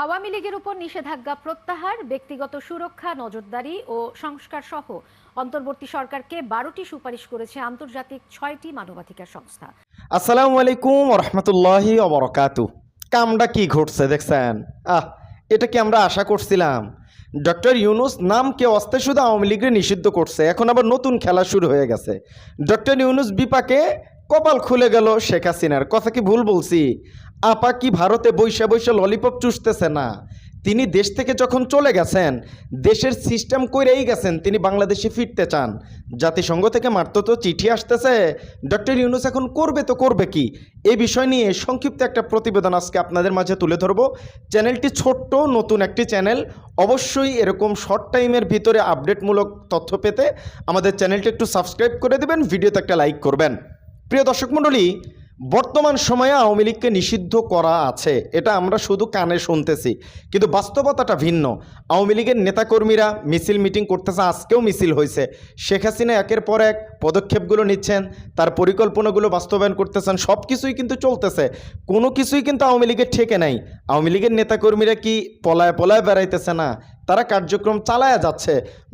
আওয়ামী লীগের উপর নিষেধাজ্ঞা প্রত্যাহার, ব্যক্তিগত সুরক্ষা, নজরদারি ও সংস্কার সহ অন্তর্বর্তী সরকারকে 12টি সুপারিশ করেছে আন্তর্জাতিক 6টি মানবাধিকার সংস্থা। আসসালামু আলাইকুম রহমতুল্লাহি অবরকাতু। কামটা কি ঘটছে দেখছেন? এটা কি আমরা আশা করছিলাম? ডক্টর ইউনুস নামকে অস্তে শুধু আওয়ামী লীগের নিষিদ্ধ করছে, এখন আবার নতুন খেলা শুরু হয়ে গেছে। ডক্টর ইউনুস বিপাকে কপাল খুলে গেল শেখ হাসিনার। কথা কি ভুল বলছি? আপা কি ভারতে বৈশা বৈশা ললিপপ চুষতেছে না? তিনি দেশ থেকে যখন চলে গেছেন, দেশের সিস্টেম করেই গেছেন, তিনি বাংলাদেশে ফিরতে চান। জাতিসংঘ থেকে মাত্র তো চিঠি আসতেছে, ডক্টর ইউনুস এখন করবে তো করবে কি? এই বিষয় নিয়ে সংক্ষিপ্ত একটা প্রতিবেদন আজকে আপনাদের মাঝে তুলে ধরবো। চ্যানেলটি ছোট্ট নতুন একটি চ্যানেল, অবশ্যই এরকম শর্ট টাইমের ভিতরে আপডেটমূলক তথ্য পেতে আমাদের চ্যানেলটি একটু সাবস্ক্রাইব করে দেবেন, ভিডিওতে একটা লাইক করবেন। প্রিয় দর্শক মণ্ডলী, বর্তমান সময়ে আওয়ামী লীগকে নিষিদ্ধ করা আছে, এটা আমরা শুধু কানে শুনতেছি, কিন্তু বাস্তবতাটা ভিন্ন। আওয়ামী লীগের নেতাকর্মীরা মিছিল মিটিং করতেছে, আজকেও মিছিল হয়েছে। শেখ হাসিনা একের পর এক পদক্ষেপগুলো নিচ্ছেন, তার পরিকল্পনাগুলো বাস্তবায়ন করতেছেন, সব কিছুই কিন্তু চলতেছে, কোনো কিছুই কিন্তু আওয়ামী লীগের ঠেকে নাই। আওয়ামী লীগের নেতাকর্মীরা কি পলায় পলায় বেড়াইতেছে না? তারা কার্যক্রম চালায়া যাচ্ছে।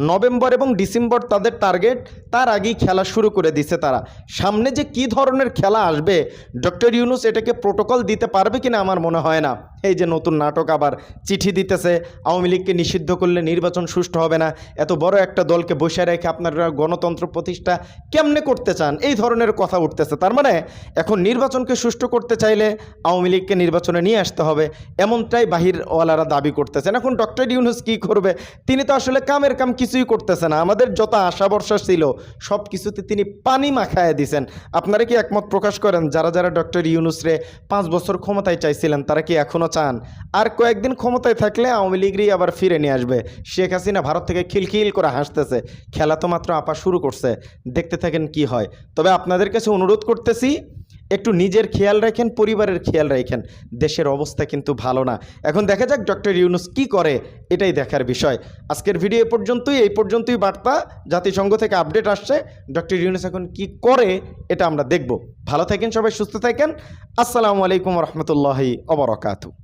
নভেম্বর এবং ডিসেম্বর তাদের টার্গেট, তার আগেই খেলা শুরু করে দিছে তারা। সামনে যে কি ধরনের খেলা আসবে, ডক্টর ইউনুস এটাকে প্রোটোকল দিতে পারবে কিনা আমার মনে হয় না। এই যে নতুন নাটক, আবার চিঠি দিতেছে, আওয়ামী লীগকে নিষিদ্ধ করলে নির্বাচন সুষ্ঠু হবে না, এত বড় একটা দলকে বসে রেখে আপনারা গণতন্ত্র প্রতিষ্ঠা কেমনে করতে চান, এই ধরনের কথা উঠতেছে। তার মানে এখন নির্বাচনকে সুষ্ঠু করতে চাইলে আওয়ামী লীগকে নির্বাচনে নিয়ে আসতে হবে, এমনটাই বাহিরওয়ালারা দাবি করতেছেন। এখন ডক্টর ইউনুস কী করবে? তিনি তো আসলে কামের কাম কিছুই করতেছে না। আমাদের যত আশা ভরসা ছিল সব কিছুতে তিনি পানি মাখায় দিয়েছেন। আপনারা কি একমত প্রকাশ করেন? যারা যারা ডক্টর ইউনুসরে 5 বছর ক্ষমতায় চাইছিলেন, তারা কি এখনও চান আর কয়েকদিন ক্ষমতায় থাকলে আওয়ামী লীগই আবার ফিরে নিয়ে আসবে? শেখ হাসিনা ভারত থেকে খিলখিল করে হাসতেছে। খেলা তো মাত্র আপা শুরু করছে, দেখতে থাকেন কি হয়। তবে আপনাদের কাছে অনুরোধ করতেছি, একটু নিজের খেয়াল রাখেন, পরিবারের খেয়াল রাখেন। দেশের অবস্থা কিন্তু ভালো না। এখন দেখা যাক ডক্টর ইউনুস কি করে, এটাই দেখার বিষয়। আজকের ভিডিও এই পর্যন্তই বার্তা। জাতিসংঘ থেকে আপডেট আসছে, ডক্টর ইউনুস এখন কি করে এটা আমরা দেখব। ভালো থাকেন সবাই, সুস্থ থাকেন। আসসালামু আলাইকুম রহমতুল্লাহি ওয়া বারাকাতুহু।